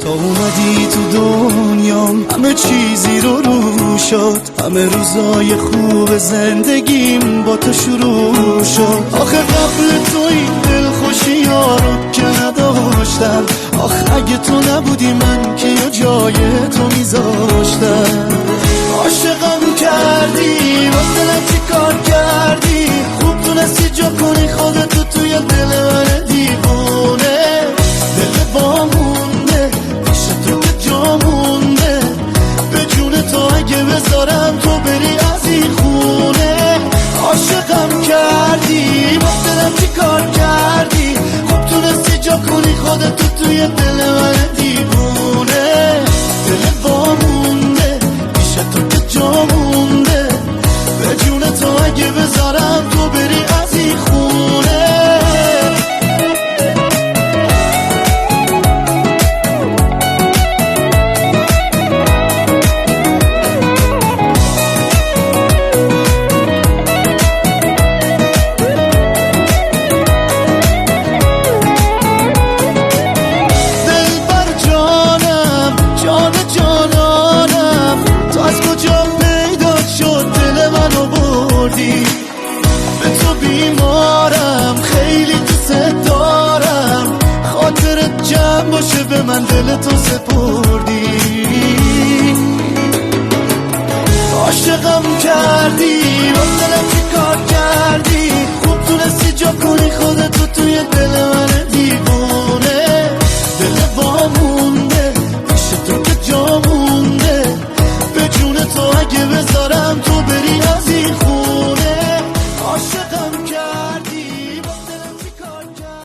تا اومدی تو دنیام همه چیزی رو شد، همه روزای خوب زندگیم با تو شروع شد. آخه قبل تو این دلخوشی ها رو که نداشتم، آخه اگه تو نبودی من که یا جای تو میذاشتم. عاشقم کردی با دلم چی کار کردی، خوب تونستی جا کنی خودتو توی دل من دیوونه. دل با مونده پیش تو که جا مونده، به جون تو اگه بذارم تو بری از این خونه. عاشقم کردی با دلم چی کار کردی، خوب تونستی جا کنی خودتو توی دل من دیوونه. دل با مونده پیش تو که جا مونده، به جون تو اگه بذارم تو بری از این خونه. به تو بیمارم خیلی دوست دارم، خاطرت جمع باشه به من دل تو سپردی. عاشقم کردی با دلم چی کار کردی، خوب تونستی جا کنی خودتو توی دل من